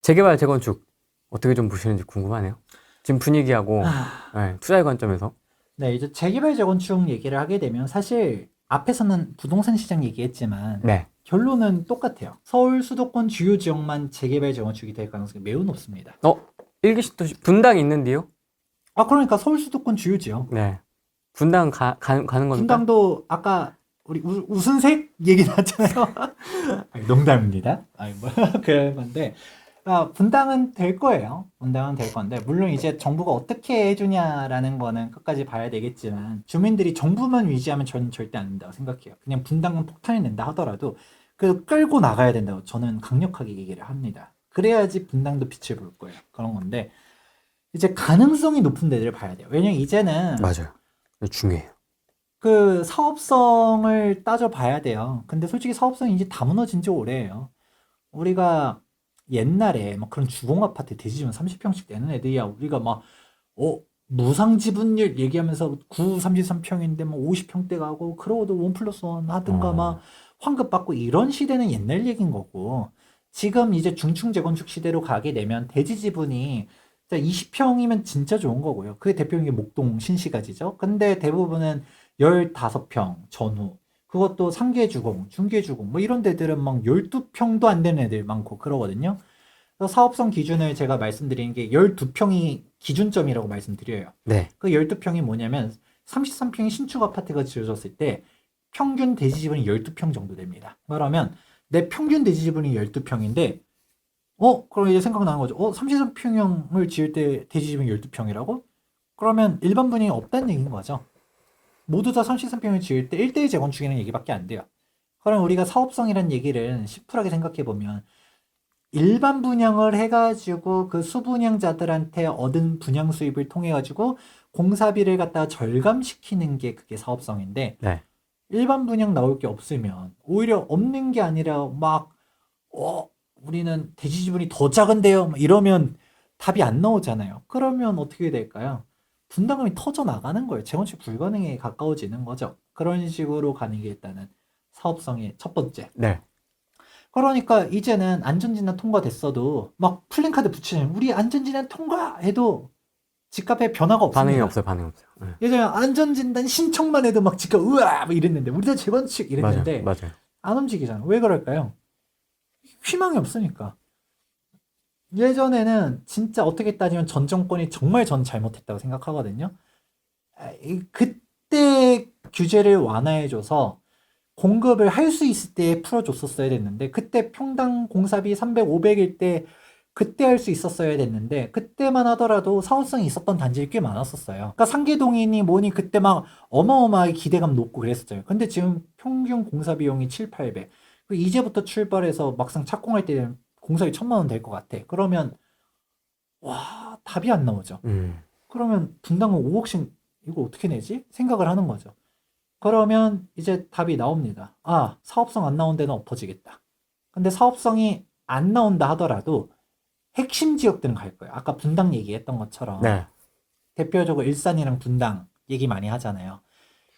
재개발, 재건축 어떻게 좀 보시는지 궁금하네요. 지금 분위기하고 네, 투자의 관점에서. 네, 이제 재개발 재건축 얘기를 하게 되면 사실 앞에서는 부동산 시장 얘기했지만 네. 결론은 똑같아요. 서울 수도권 주요 지역만 재개발 재건축이 될 가능성이 매우 높습니다. 일기시도 분당 있는데요? 그러니까 서울 수도권 주요 지역. 네. 분당 가는 겁니까? 분당도 아까 우리 우순색 얘기 나왔잖아요. 아니, 농담입니다. 아니, 뭐, 그런 건데. 분당은 될 거예요. 분당은 될 건데, 물론 이제 정부가 어떻게 해주냐라는 거는 끝까지 봐야 되겠지만, 주민들이 정부만 위지하면 저는 절대 안 된다고 생각해요. 그냥 분당은 폭탄이 낸다 하더라도, 그 끌고 나가야 된다고 저는 강력하게 얘기를 합니다. 그래야지 분당도 빛을 볼 거예요. 그런 건데, 이제 가능성이 높은 데들을 봐야 돼요. 왜냐면 이제는 맞아요. 중요해요. 그 사업성을 따져봐야 돼요. 근데 솔직히 사업성이 이제 다 무너진 지 오래예요. 우리가 옛날에 막 그런 주공 아파트 대지면 30평씩 내는 애들이야. 우리가 막 무상 지분율 얘기하면서 33평인데 뭐 50평대 가고 그러고도 1+1 하든가 막 환급 받고 이런 시대는 옛날 얘기인 거고, 지금 이제 중층 재건축 시대로 가게 되면 대지 지분이 20평이면 진짜 좋은 거고요. 그게 대표적인 게 목동 신시가지죠. 근데 대부분은 15평 전후, 그것도 상계 주공, 중개 주공 뭐 이런 데들은 막 12평도 안 되는 애들 많고 그러거든요. 그래서 사업성 기준을 제가 말씀드리는 게 12평이 기준점이라고 말씀드려요. 네. 그 12평이 뭐냐면 33평의 신축 아파트가 지어졌을 때 평균 대지 지분이 12평 정도 됩니다. 그러면 내 평균 대지 지분이 12평인데 그럼 이제 생각나는 거죠. 33평형을 지을 때 대지 지분이 12평이라고? 그러면 일반 분양이 없다는 얘기인 거죠. 모두 다 33평을 지을 때 1대1 재건축이라는 얘기밖에 안 돼요. 그럼 우리가 사업성이라는 얘기를 심플하게 생각해 보면, 일반 분양을 해가지고 그 수분양자들한테 얻은 분양 수입을 통해 가지고 공사비를 갖다가 절감시키는 게 그게 사업성인데, 네. 일반 분양 나올 게 없으면 오히려 없는 게 아니라 막 우리는 대지 지분이 더 작은데요 막 이러면 답이 안 나오잖아요. 그러면 어떻게 될까요? 분담금이 터져 나가는 거예요. 재건축 불가능에 가까워지는 거죠. 그런 식으로 가는 게 일단은 사업성의 첫 번째. 네. 그러니까 이제는 안전진단 통과됐어도 막 플랜카드 붙이면 우리 안전진단 통과해도 집값에 변화가 반응이 없습니다. 없어요, 반응이 없어요. 네. 예전에 안전진단 신청만 해도 막 집값 우와 막 이랬는데, 우리도 재건축 맞아요, 이랬는데 맞아요. 안 움직이잖아. 왜 그럴까요? 희망이 없으니까. 예전에는 진짜 어떻게 따지면 전 정권이 정말 전 잘못했다고 생각하거든요. 그때 규제를 완화해줘서 공급을 할 수 있을 때 풀어줬었어야 됐는데, 그때 평당 공사비 300, 500일 때 그때 할 수 있었어야 됐는데, 그때만 하더라도 사업성이 있었던 단지를 꽤 많았었어요. 그러니까 상계동이니 뭐니 그때 막 어마어마하게 기대감 높고 그랬었죠. 근데 지금 평균 공사 비용이 7, 800. 이제부터 출발해서 막상 착공할 때는 공사비 1,000만 원 될 것 같아. 그러면 와, 답이 안 나오죠. 그러면 분당은 5억씩 이거 어떻게 내지? 생각을 하는 거죠. 그러면 이제 답이 나옵니다. 사업성 안 나온 데는 엎어지겠다. 근데 사업성이 안 나온다 하더라도 핵심 지역들은 갈 거예요. 아까 분당 얘기했던 것처럼 네. 대표적으로 일산이랑 분당 얘기 많이 하잖아요.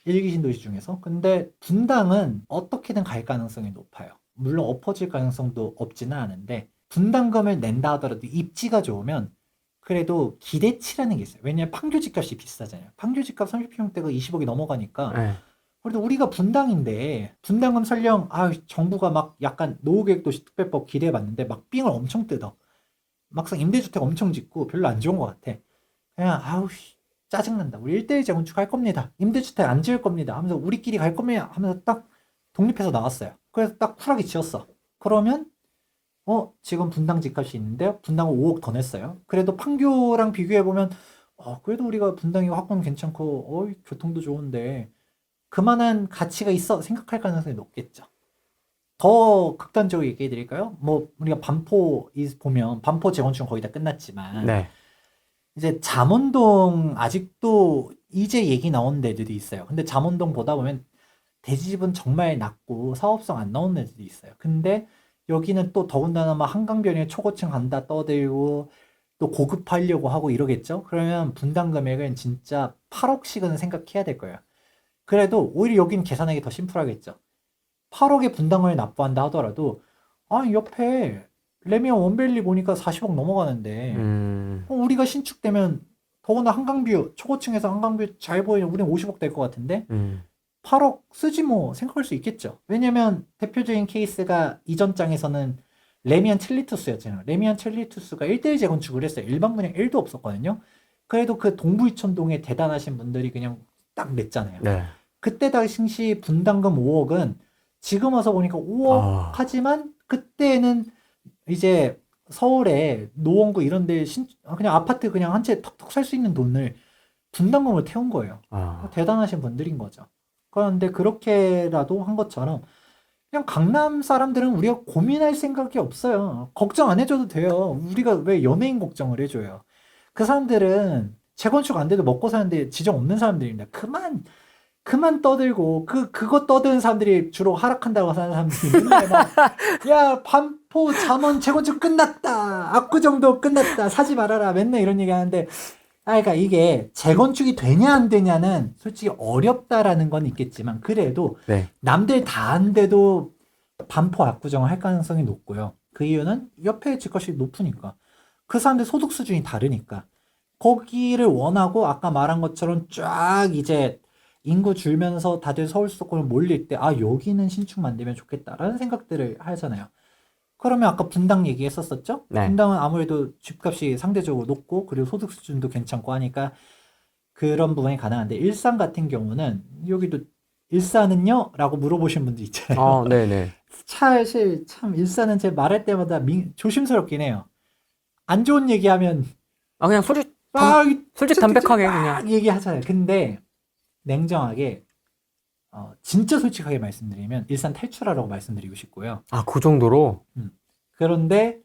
일기 신도시 중에서. 근데 분당은 어떻게든 갈 가능성이 높아요. 물론 엎어질 가능성도 없지는 않은데, 분담금을 낸다 하더라도 입지가 좋으면 그래도 기대치라는 게 있어요. 왜냐면 판교 집값이 비싸잖아요. 판교 집값 30평대가 20억이 넘어가니까 네. 그래도 우리가 분당인데, 분당은 설령 정부가 막 약간 노후계획도시 특별법 기대해봤는데 막 삥을 엄청 뜯어. 막상 임대주택 엄청 짓고 별로 안 좋은 것 같아. 그냥 짜증난다. 우리 1대1 재건축 할 겁니다. 임대주택 안 지을 겁니다. 하면서 우리끼리 갈 겁니다. 하면서 딱 독립해서 나왔어요. 그래서 딱 쿨하게 지었어. 그러면 지금 분당 집값이 있는데 분당은 5억 더 냈어요. 그래도 판교랑 비교해보면 그래도 우리가 분당이 확보는 괜찮고 교통도 좋은데 그만한 가치가 있어 생각할 가능성이 높겠죠. 더 극단적으로 얘기해 드릴까요? 뭐 우리가 반포 보면 반포 재건축은 거의 다 끝났지만 네. 이제 잠원동 아직도 이제 얘기 나오는 데들이 있어요. 근데 잠원동 보다 보면 대지집은 정말 낮고 사업성 안 나오는 데들이 있어요. 근데 여기는 또 더군다나 막 한강변에 초고층 간다 떠들고 또 고급하려고 하고 이러겠죠? 그러면 분당 금액은 진짜 8억씩은 생각해야 될 거예요. 그래도 오히려 여기는 계산하기 더 심플하겠죠. 8억의 분당을 납부한다 하더라도 옆에 레미안 원밸리 보니까 40억 넘어가는데 우리가 신축되면 더구나 한강뷰 초고층에서 한강뷰 잘 보이면 우린 50억 될 것 같은데 8억 쓰지 뭐 생각할 수 있겠죠. 왜냐면 대표적인 케이스가 이전 장에서는 레미안 첼리투스였잖아요. 레미안 첼리투스가 1대1 재건축을 했어요. 일반 분양 1도 없었거든요. 그래도 그 동부이천동에 대단하신 분들이 그냥 딱 냈잖아요. 네. 그때 당시 분담금 5억은 지금 와서 보니까 5억 하지만 그때는 이제 서울에 노원구 이런 데 그냥 아파트 그냥 한 채 턱턱 살 수 있는 돈을 분담금을 태운 거예요. 대단하신 분들인 거죠. 그런데 그렇게라도 한 것처럼 그냥 강남 사람들은 우리가 고민할 생각이 없어요. 걱정 안 해줘도 돼요. 우리가 왜 연예인 걱정을 해줘요. 그 사람들은 재건축 안 돼도 먹고 사는데 지정 없는 사람들입니다. 그만 떠들고 그거 떠드는 사람들이 주로 하락한다고 하는 사람들이 맨날 막 야 반포 잠원 재건축 끝났다 압구정도 끝났다 사지 말아라 맨날 이런 얘기 하는데 그러니까 이게 재건축이 되냐 안 되냐는 솔직히 어렵다라는 건 있겠지만 그래도 네. 남들 다 한데도 반포 압구정을 할 가능성이 높고요. 그 이유는 옆에 집값이 높으니까 그 사람들 소득 수준이 다르니까 거기를 원하고 아까 말한 것처럼 쫙 이제 인구 줄면서 다들 서울 수도권을 몰릴 때 아 여기는 신축 만들면 좋겠다라는 생각들을 하잖아요. 그러면 아까 분당 얘기했었었죠? 네. 분당은 아무래도 집값이 상대적으로 높고 그리고 소득 수준도 괜찮고 하니까 그런 부분이 가능한데 일산 같은 경우는 여기도 일산은요? 라고 물어보신 분들 있잖아요. 네네. 사실 참 일산은 제 말할 때마다 조심스럽긴 해요. 안 좋은 얘기하면 그냥 솔직 담백하게 그냥 얘기하잖아요. 근데 냉정하게 진짜 솔직하게 말씀드리면 일산 탈출하라고 말씀드리고 싶고요. 그 정도로? 그런데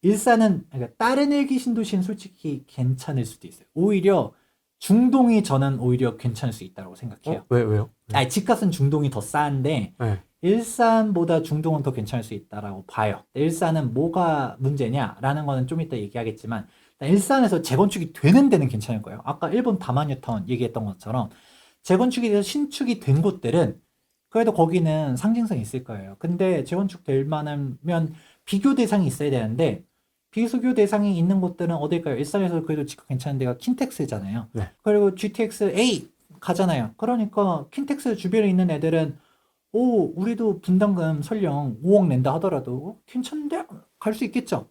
일산은 그러니까 다른 일기 신도시는 솔직히 괜찮을 수도 있어요. 오히려 중동이 저는 오히려 괜찮을 수 있다고 생각해요. 왜요? 집값은 중동이 더 싼데 네. 일산보다 중동은 더 괜찮을 수 있다라고 봐요. 일산은 뭐가 문제냐라는 거는 좀 이따 얘기하겠지만 일산에서 재건축이 되는 데는 괜찮을 거예요. 아까 일본 다마뉴타운 얘기했던 것처럼 재건축이 돼서 신축이 된 곳들은 그래도 거기는 상징성이 있을 거예요. 근데 재건축 될 만하면 비교 대상이 있어야 되는데 비교교 대상이 있는 곳들은 어딜까요? 일산에서 그래도 집값 괜찮은 데가 킨텍스잖아요. 네. 그리고 GTX A 가잖아요. 그러니까 킨텍스 주변에 있는 애들은 우리도 분담금 설령 5억 낸다 하더라도 괜찮은데 갈 수 있겠죠.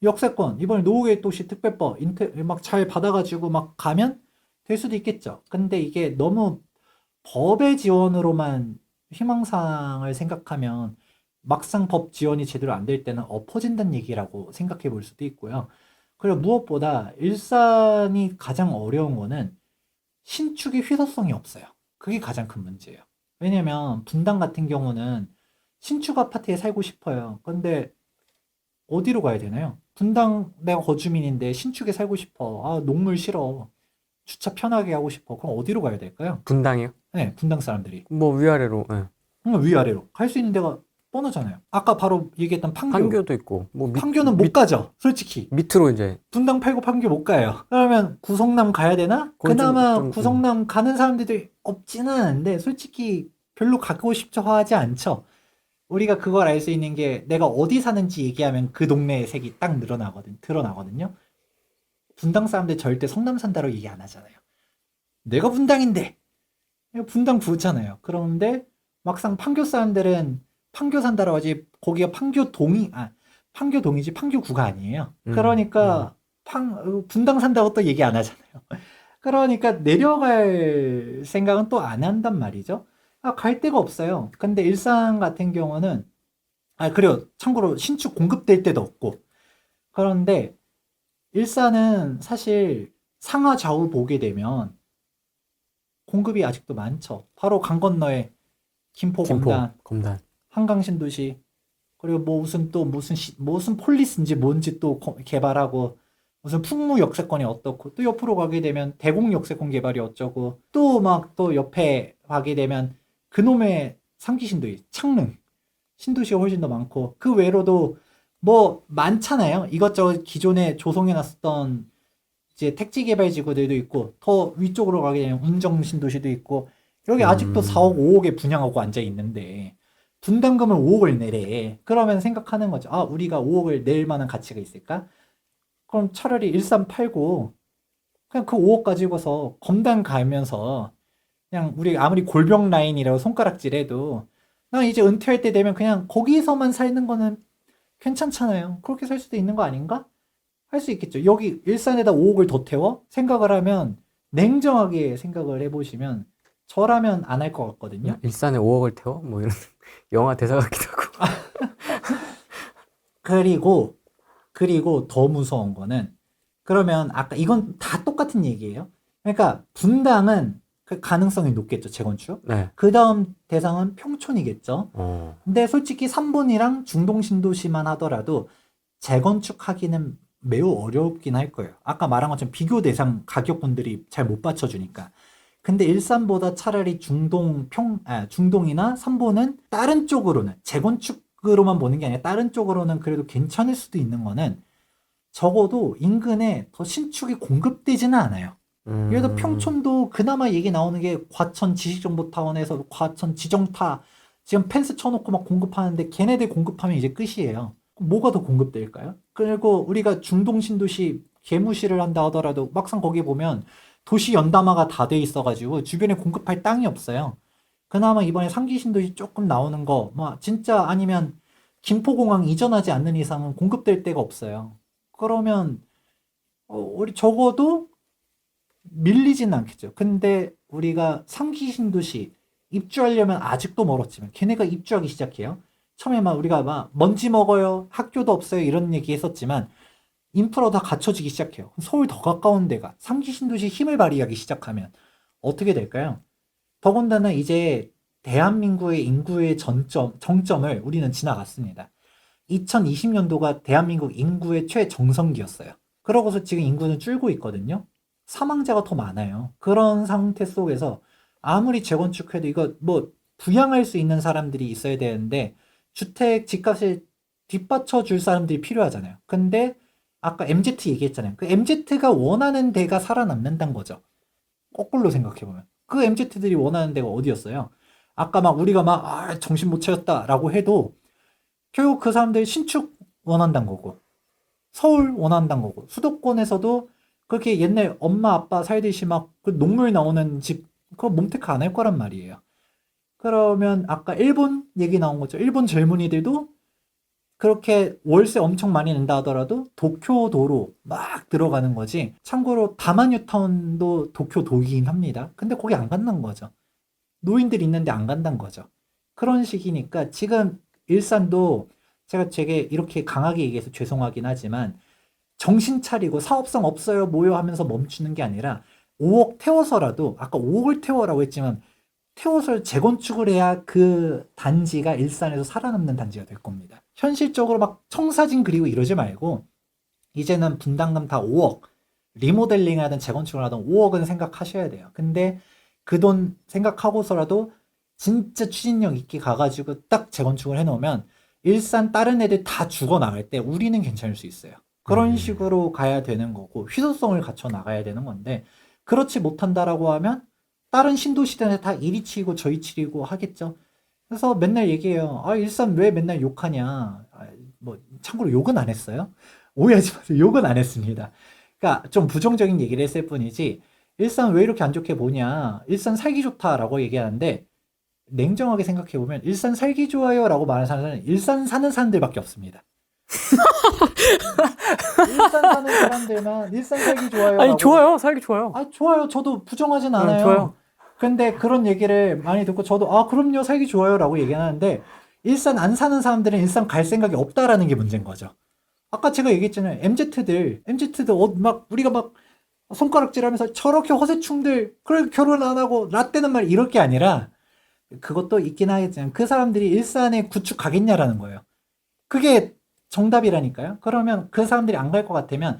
역세권 이번에 노후의 도시 특별법 막 잘 받아가지고 막 가면 될 수도 있겠죠. 근데 이게 너무 법의 지원으로만 희망사항을 생각하면 막상 법 지원이 제대로 안 될 때는 엎어진다는 얘기라고 생각해 볼 수도 있고요. 그리고 무엇보다 일산이 가장 어려운 거는 신축의 희소성이 없어요. 그게 가장 큰 문제예요. 왜냐면 분당 같은 경우는 신축 아파트에 살고 싶어요. 근데 어디로 가야 되나요? 분당 내가 거주민인데 신축에 살고 싶어. 녹물 싫어. 주차 편하게 하고 싶어. 그럼 어디로 가야 될까요? 분당이요? 네, 분당 사람들이. 뭐 위아래로. 네. 위아래로. 갈 수 있는 데가 뻔하잖아요. 아까 바로 얘기했던 판교. 판교도 있고. 뭐 판교는 못 가죠. 솔직히. 밑으로 이제. 분당 팔고 판교 못 가요. 그러면 구성남 가야 되나? 그나마 구성남 가는 사람들도 없지는 않은데 솔직히 별로 가고 싶죠 하지 않죠. 우리가 그걸 알 수 있는 게 내가 어디 사는지 얘기하면 그 동네의 색이 딱 드러나거든요. 분당 사람들 절대 성남 산다고 얘기 안 하잖아요. 내가 분당인데 분당 부잖아요. 그런데 막상 판교 사람들은 판교 산다고 하지 거기가 판교동이지 판교구가 아니에요. 그러니까 분당 산다고 또 얘기 안 하잖아요. 그러니까 내려갈 생각은 또 안 한단 말이죠. 갈 데가 없어요. 근데 일산 같은 경우는 그래요. 참고로 신축 공급될 때도 없고. 그런데 일산은 사실 상하 좌우 보게 되면 공급이 아직도 많죠. 바로 강 건너에 김포 검단, 한강 신도시, 그리고 뭐 무슨 폴리스인지 뭔지 또 개발하고 무슨 풍무 역세권이 어떻고 또 옆으로 가게 되면 대곡 역세권 개발이 어쩌고 또 막 또 옆에 가게 되면 그놈의 3기 신도시 창릉 신도시가 훨씬 더 많고 그 외로도 뭐 많잖아요. 이것저것 기존에 조성해 놨었던 이제 택지 개발 지구들도 있고 더 위쪽으로 가게 되면 운정 신도시도 있고 여기 아직도 4억 5억에 분양하고 앉아 있는데 분담금을 5억을 내래. 그러면 생각하는 거죠. 아, 우리가 5억을 낼 만한 가치가 있을까? 그럼 차라리 일산 팔고 그냥 그 5억 가지고서 검단 가면서 그냥 우리 아무리 골병 라인이라고 손가락질해도 나 이제 은퇴할 때 되면 그냥 거기서만 사는 거는 괜찮잖아요. 그렇게 살 수도 있는 거 아닌가? 할 수 있겠죠. 여기 일산에다 5억을 더 태워? 생각을 하면 냉정하게 생각을 해보시면 저라면 안 할 것 같거든요. 일산에 5억을 태워? 뭐 이런 영화 대사 같기도 하고. 그리고 더 무서운 거는 그러면 아까 이건 다 똑같은 얘기예요. 그러니까 분당은 그 가능성이 높겠죠, 재건축. 네. 그 다음 대상은 평촌이겠죠. 어. 근데 솔직히 3본이랑 중동 신도시만 하더라도 재건축하기는 매우 어렵긴 할 거예요. 아까 말한 것처럼 비교 대상 가격분들이 잘 못 받쳐주니까. 근데 일산보다 차라리 중동이나 3본은 다른 쪽으로는 재건축으로만 보는 게 아니라 다른 쪽으로는 그래도 괜찮을 수도 있는 거는 적어도 인근에 더 신축이 공급되지는 않아요. 예를 들어 평촌도 그나마 얘기 나오는 게 과천 지식정보타운에서 과천 지정타 지금 펜스 쳐놓고 막 공급하는데 걔네들 공급하면 이제 끝이에요. 그럼 뭐가 더 공급될까요? 그리고 우리가 중동 신도시 개무시를 한다 하더라도 막상 거기 보면 도시 연담화가 다 돼 있어가지고 주변에 공급할 땅이 없어요. 그나마 이번에 상기 신도시 조금 나오는 거, 뭐 진짜 아니면 김포공항 이전하지 않는 이상은 공급될 데가 없어요. 그러면 우리 적어도 밀리지는 않겠죠. 근데 우리가 상기 신도시 입주하려면 아직도 멀었지만 걔네가 입주하기 시작해요. 처음에 막 우리가 막 먼지 먹어요, 학교도 없어요 이런 얘기 했었지만 인프라 다 갖춰지기 시작해요. 서울 더 가까운 데가 상기 신도시 힘을 발휘하기 시작하면 어떻게 될까요? 더군다나 이제 대한민국의 인구의 정점을 우리는 지나갔습니다. 2020년도가 대한민국 인구의 최정성기였어요. 그러고서 지금 인구는 줄고 있거든요. 사망자가 더 많아요. 그런 상태 속에서 아무리 재건축해도 이거 뭐 부양할 수 있는 사람들이 있어야 되는데 주택 집값을 뒷받쳐 줄 사람들이 필요하잖아요. 근데 아까 MZ 얘기했잖아요. 그 MZ가 원하는 데가 살아남는다는 거죠. 거꾸로 생각해보면. 그 MZ들이 원하는 데가 어디였어요? 아까 막 우리가 막 정신 못 차렸다라고 해도 결국 그 사람들이 신축 원한다는 거고 서울 원한다는 거고 수도권에서도 그렇게 옛날 엄마 아빠 살듯이 막 그 녹물 나오는 집 그거 몸테크 안 할 거란 말이에요. 그러면 아까 일본 얘기 나온 거죠. 일본 젊은이들도 그렇게 월세 엄청 많이 낸다 하더라도 도쿄도로 막 들어가는 거지. 참고로 다마뉴타운도 도쿄도이긴 합니다. 근데 거기 안 간다는 거죠. 노인들 있는데 안 간다는 거죠. 그런 식이니까 지금 일산도 제가 되게 이렇게 강하게 얘기해서 죄송하긴 하지만 정신 차리고 사업성 없어요 뭐요 하면서 멈추는 게 아니라 5억 태워서라도 아까 5억을 태워라고 했지만 태워서 재건축을 해야 그 단지가 일산에서 살아남는 단지가 될 겁니다. 현실적으로 막 청사진 그리고 이러지 말고 이제는 분담금 다 5억 리모델링 하든 재건축을 하든 5억은 생각하셔야 돼요. 근데 그 돈 생각하고서라도 진짜 추진력 있게 가가지고 딱 재건축을 해놓으면 일산 다른 애들 다 죽어나갈 때 우리는 괜찮을 수 있어요. 그런 식으로 가야 되는 거고 희소성을 갖춰 나가야 되는 건데 그렇지 못한다라고 하면 다른 신도시들은 다 이리 치고 저리 치고 하겠죠. 그래서 맨날 얘기해요. 아, 일산 왜 맨날 욕하냐. 뭐 참고로 욕은 안 했어요. 오해하지 마세요. 욕은 안 했습니다. 그러니까 좀 부정적인 얘기를 했을 뿐이지 일산 왜 이렇게 안 좋게 보냐. 일산 살기 좋다라고 얘기하는데 냉정하게 생각해보면 일산 살기 좋아요라고 말하는 사람은 일산 사는 사람들밖에 없습니다. 일산 사는 사람들만 일산 살기 좋아요. 아니 좋아요, 살기 좋아요. 아 좋아요. 저도 부정하진 않아요. 좋아요. 근데 그런 얘기를 많이 듣고 저도 아 그럼요 살기 좋아요라고 얘기하는데 일산 안 사는 사람들은 일산 갈 생각이 없다라는 게 문제인 거죠. 아까 제가 얘기했잖아요. MZ들 막 우리가 막 손가락질하면서 저렇게 허세충들 그래 결혼 안 하고 라떼는 말 이럴 게 아니라 그것도 있긴 하겠지만 그 사람들이 일산에 구축 가겠냐라는 거예요. 그게 정답이라니까요. 그러면 그 사람들이 안 갈 것 같으면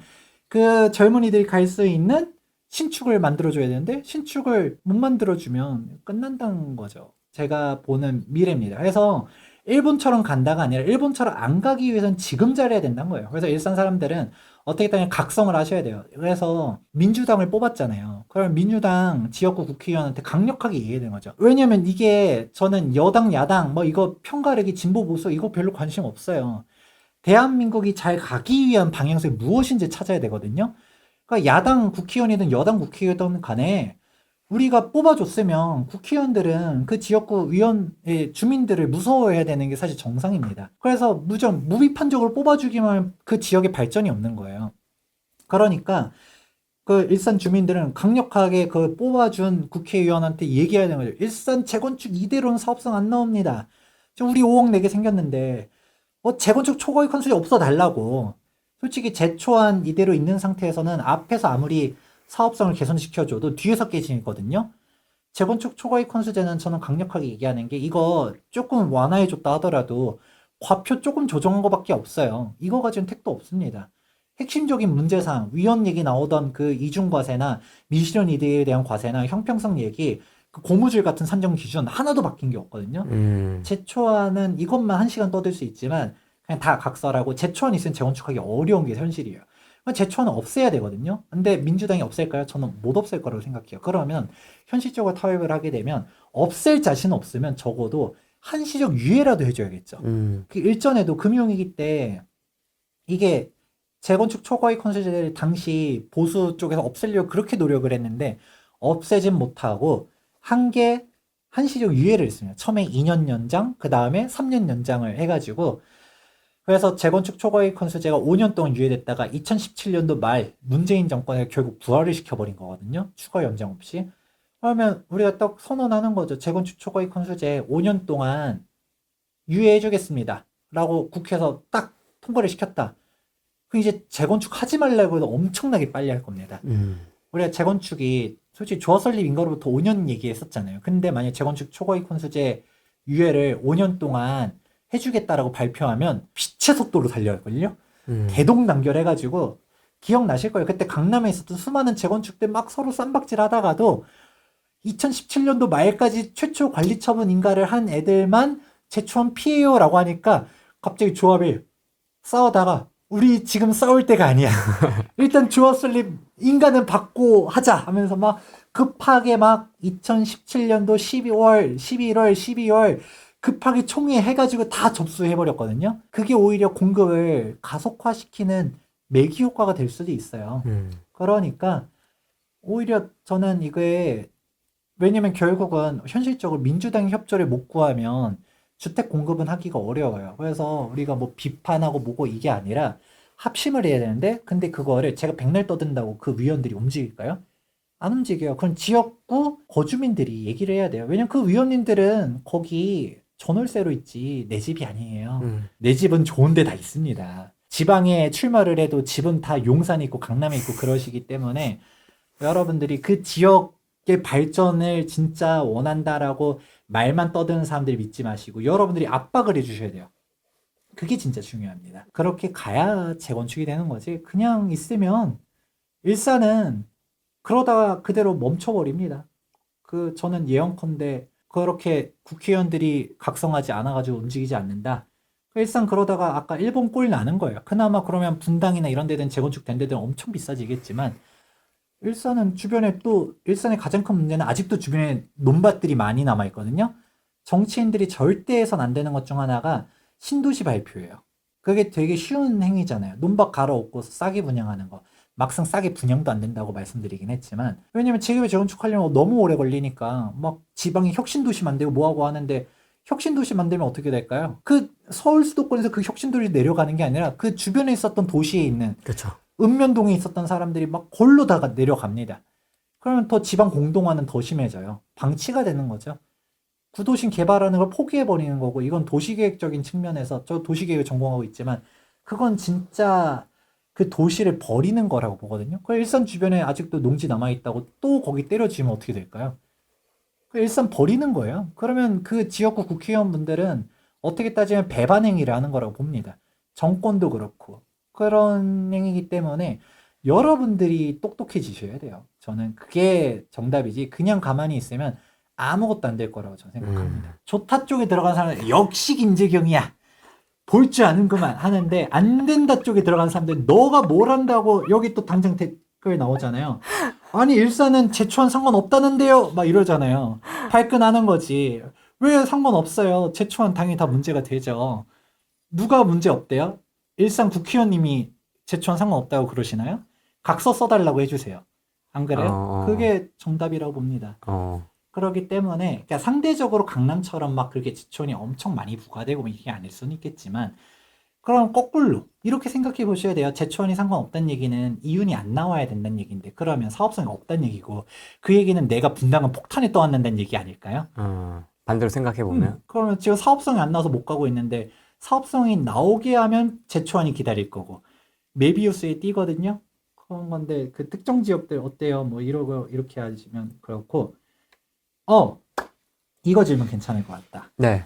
그 젊은이들이 갈 수 있는 신축을 만들어줘야 되는데 신축을 못 만들어주면 끝난다는 거죠. 제가 보는 미래입니다. 그래서 일본처럼 간다가 아니라 일본처럼 안 가기 위해서는 지금 잘해야 된다는 거예요. 그래서 일산 사람들은 어떻게 따지면 각성을 하셔야 돼요. 그래서 민주당을 뽑았잖아요. 그럼 민주당 지역구 국회의원한테 강력하게 얘기해야 되는 거죠. 왜냐면 이게 저는 여당, 야당 뭐 이거 편가르기 진보 보수 이거 별로 관심 없어요. 대한민국이 잘 가기 위한 방향성이 무엇인지 찾아야 되거든요. 그러니까 야당 국회의원이든 여당 국회의원이든 간에 우리가 뽑아줬으면 국회의원들은 그 지역구 위원의 주민들을 무서워해야 되는 게 사실 정상입니다. 그래서 무비판적으로 뽑아주기만 하면 그 지역에 발전이 없는 거예요. 그러니까 그 일산 주민들은 강력하게 그 뽑아준 국회의원한테 얘기해야 되는 거죠. 일산 재건축 이대로는 사업성 안 나옵니다. 지금 우리 5억 내게 생겼는데 재건축 초과익 컨셉이 없어 달라고. 솔직히 제초안 이대로 있는 상태에서는 앞에서 아무리 사업성을 개선시켜줘도 뒤에서 깨지거든요. 재건축 초과익 컨수제는 저는 강력하게 얘기하는 게 이거 조금 완화해줬다 하더라도 과표 조금 조정한 거밖에 없어요. 이거 가지고는 택도 없습니다. 핵심적인 문제상 위헌 얘기 나오던 그 이중과세나 미실현 이대에 대한 과세나 형평성 얘기 그 고무줄 같은 산정 기준 하나도 바뀐 게 없거든요. 제초안은 이것만 1시간 떠들 수 있지만 그냥 다 각설하고 제초안 있으면 재건축하기 어려운 게 현실이에요. 제초안은 없애야 되거든요. 근데 민주당이 없앨까요? 저는 못 없앨 거라고 생각해요. 그러면 현실적으로 타협을 하게 되면 없앨 자신 없으면 적어도 한시적 유예라도 해줘야겠죠. 그 일전에도 금융위기 때 이게 재건축 초과익 컨설제를 당시 보수 쪽에서 없애려고 그렇게 노력을 했는데 없애진 못하고 한시적 유예를 했습니다. 처음에 2년 연장, 그 다음에 3년 연장을 해가지고 그래서 재건축 초과익 컨수제가 5년 동안 유예됐다가 2017년도 말 문재인 정권에 결국 부활을 시켜버린 거거든요. 추가 연장 없이. 그러면 우리가 딱 선언하는 거죠. 재건축 초과익 컨수제 5년 동안 유예해주겠습니다. 라고 국회에서 딱 통과를 시켰다. 그럼 이제 재건축 하지 말라고 해도 엄청나게 빨리 할 겁니다. 우리가 재건축이 솔직히 조합 설립 인가로부터 5년 얘기했었잖아요. 근데 만약 재건축 초과익 컨수제 유예를 5년 동안 해주겠다라고 발표하면 빛의 속도로 달려갈걸요? 대동단결해가지고 기억나실 거예요. 그때 강남에 있었던 수많은 재건축들 막 서로 쌈박질 하다가도 2017년도 말까지 최초 관리처분 인가를 한 애들만 제초안 피해요 라고 하니까 갑자기 조합이 싸우다가 우리 지금 싸울 때가 아니야. 일단 조합 설립 인가는 받고 하자 하면서 막 급하게 막 2017년도 12월, 11월, 12월 급하게 총회 해가지고 다 접수해버렸거든요. 그게 오히려 공급을 가속화시키는 매기 효과가 될 수도 있어요. 그러니까 오히려 저는 이거에 왜냐면 결국은 현실적으로 민주당 협조를 못 구하면 주택 공급은 하기가 어려워요. 그래서 우리가 뭐 비판하고 뭐고 이게 아니라 합심을 해야 되는데 근데 그거를 제가 백날 떠든다고 그 위원들이 움직일까요? 안 움직여요. 그럼 지역구 거주민들이 얘기를 해야 돼요. 왜냐면 그 위원님들은 거기 전월세로 있지 내 집이 아니에요. 내 집은 좋은 데 다 있습니다. 지방에 출마를 해도 집은 다 용산에 있고 강남에 있고 그러시기 때문에 여러분들이 그 지역의 발전을 진짜 원한다라고 말만 떠드는 사람들 믿지 마시고 여러분들이 압박을 해주셔야 돼요. 그게 진짜 중요합니다. 그렇게 가야 재건축이 되는 거지. 그냥 있으면 일산은 그러다가 그대로 멈춰버립니다. 저는 예언컨대 그렇게 국회의원들이 각성하지 않아가지고 움직이지 않는다. 일산 그러다가 아까 일본 꼴 나는 거예요. 그나마 그러면 분당이나 이런 데든 재건축 된 데들은 엄청 비싸지겠지만 일산은 주변에 또 일산의 가장 큰 문제는 아직도 주변에 논밭들이 많이 남아있거든요. 정치인들이 절대 해선 안 되는 것 중 하나가 신도시 발표예요. 그게 되게 쉬운 행위잖아요. 논밭 갈아엎고 싸게 분양하는 거. 막상 싸게 분양도 안 된다고 말씀드리긴 했지만 왜냐면 지금의 재건축하려면 너무 오래 걸리니까 막 지방에 혁신도시 만들고 뭐하고 하는데 혁신도시 만들면 어떻게 될까요? 그 서울 수도권에서 그 혁신도시 내려가는 게 아니라 그 주변에 있었던 도시에 있는 그렇죠. 읍면동에 있었던 사람들이 막 골로 다 내려갑니다. 그러면 더 지방 공동화는 더 심해져요. 방치가 되는 거죠. 구도심 개발하는 걸 포기해버리는 거고 이건 도시계획적인 측면에서 저 도시계획을 전공하고 있지만 그건 진짜 그 도시를 버리는 거라고 보거든요. 그 일산 주변에 아직도 농지 남아있다고 또 거기 때려지면 어떻게 될까요? 그 일산 버리는 거예요. 그러면 그 지역구 국회의원분들은 어떻게 따지면 배반 행위를 하는 거라고 봅니다. 정권도 그렇고 그런 행위이기 때문에 여러분들이 똑똑해지셔야 돼요. 저는 그게 정답이지 그냥 가만히 있으면 아무것도 안 될 거라고 저는 생각합니다. 조타 쪽에 들어간 사람은 역시 김재경이야. 볼 줄 아는구만 하는데 안 된다 쪽에 들어간 사람들 너가 뭘 한다고 여기 또 당장 댓글 나오잖아요. 아니 일산은 제초안 상관없다는데요 막 이러잖아요. 발끈하는 거지. 왜 상관없어요. 제초안 당연히 다 문제가 되죠. 누가 문제 없대요? 일산 국회의원님이 제초안 상관없다고 그러시나요? 각서 써달라고 해주세요. 안 그래요? 그게 정답이라고 봅니다. 그렇기 때문에 그러니까 상대적으로 강남처럼 막 그렇게 지촌이 엄청 많이 부과되고 이게 아닐 수는 있겠지만 그럼 거꾸로 이렇게 생각해 보셔야 돼요. 제초안이 상관없다는 얘기는 이윤이 안 나와야 된다는 얘기인데 그러면 사업성이 없다는 얘기고 그 얘기는 내가 분당은 폭탄에 떠왔는다는 얘기 아닐까요? 반대로 생각해 보면 그러면 지금 사업성이 안 나와서 못 가고 있는데 사업성이 나오게 하면 제초안이 기다릴 거고 메비우스에 띄거든요. 그런 건데 그 특정 지역들 어때요? 뭐 이러고 이렇게 하시면 그렇고 이거 질문 괜찮을 것 같다. 네.